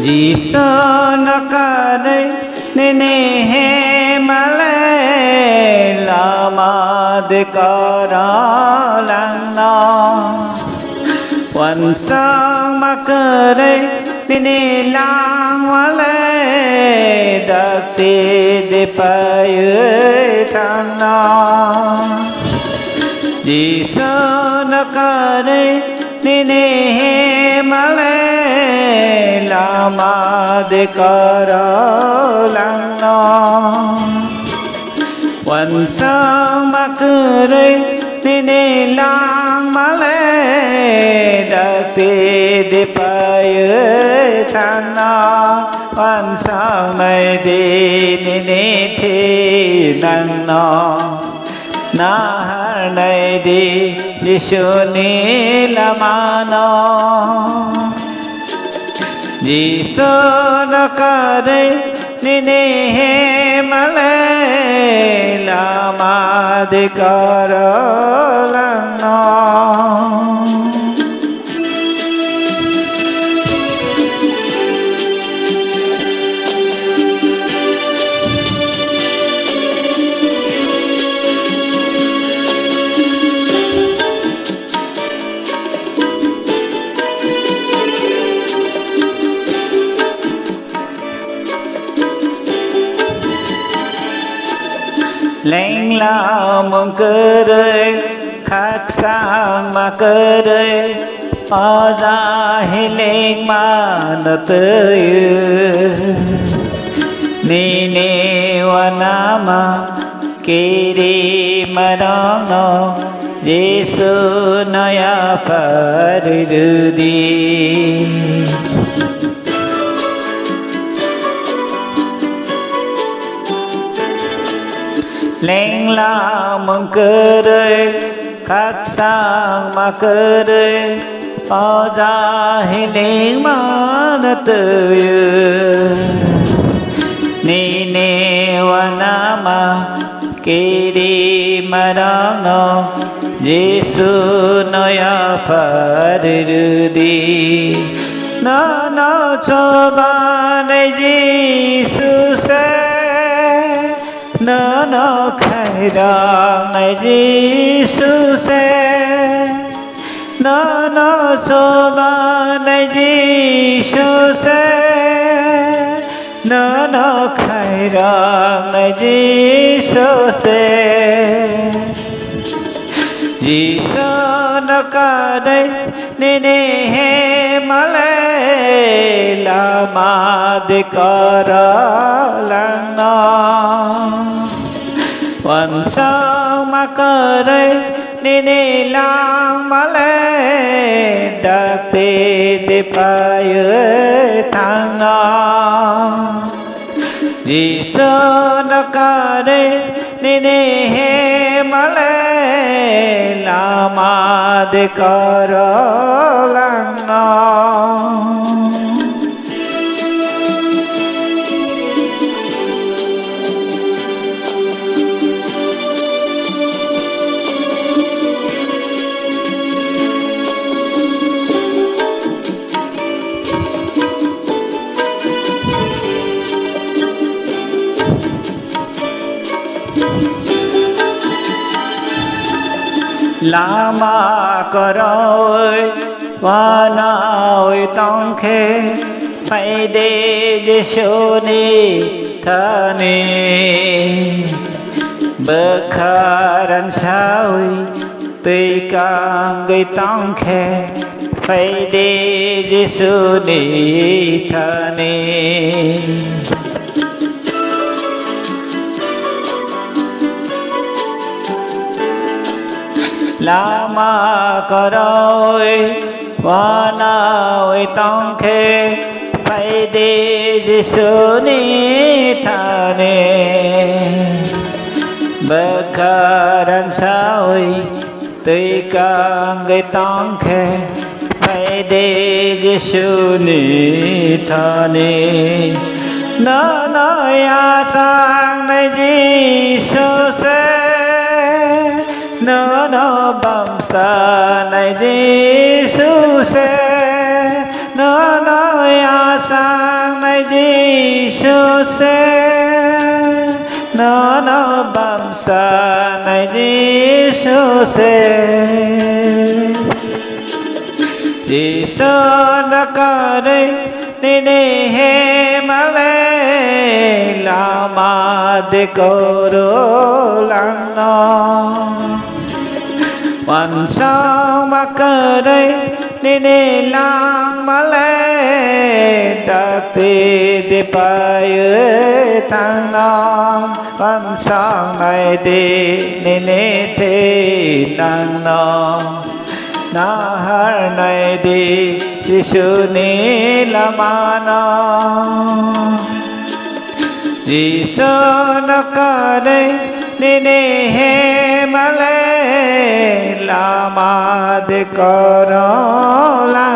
Giêsu nó ca đây nên he mà lê là mà de ca đó lang nóวันสางมาเกิดได้นี่ลางวะเลยดักตีได้ไปทางน้อจีสนักได้นี่มาเลยลามาได้กอรลังน้อวันสางมาเกิดได้นี่ลางมาเลยđặc biệt đi phải thang nó quan sang này đi ni thi năng nó na har này đi suni lama nó Giêsu nó ca đây ni he mà lê lama đi ca lang nó lệnh lao mong cơ đời khác sang mà cơ đời ở ra hi lệnh mà nó tới ni ni wa ma kiri mà đó nó Giêsu nó ya phải đi lệnh lao mong cơ đời khác sang mà cơ đời ở ra hi lệnh mà nó tới ni ni wa nama kiri mà đó nó Giêsu nó ya phải đi nó cho ba này Giêsu sẽ nó khai đàng này Giêsu sẽ nó cho ba này Giêsu sẽ nó khai đàng này Giêsu sẽ Giêsu nó ca đây ni he mà lê la ma de ca lang nóวันสางมาเกิดได้นี่ลางมาเลยดักตีได้ไปทางน้อGiêsuนักได้นี่เฮมาเลยลามาได้กอรลังน้อLama coroi wanoi tong khe phải đi Giêsu ni thani bậc khẩn sao tùy càng người tong khe phải đi Giêsu ni thani Lama coroi wanoi tong khe phải đi Giêsu ni thani bậc khẩn sao tùy càng người tong khe phải đi Giêsu ni thani nó nói sang này Giêsu sẽ nó bầm sa này Giêsu sẽ nó nói xa Giêsu-se nó bám sa này Giêsu-se Giêsu nó có đây nene he male lama de coro lanoวันช่างมาเกิดได้นี่ลางมาเลยดักตีดีไปทางน้องวันช่างในดีนี่เทนางน้องนาหารในดีที่ชูนี้ละมาน้องยิสุนักได้นี่เฮมาเลยลามาเดกอรลา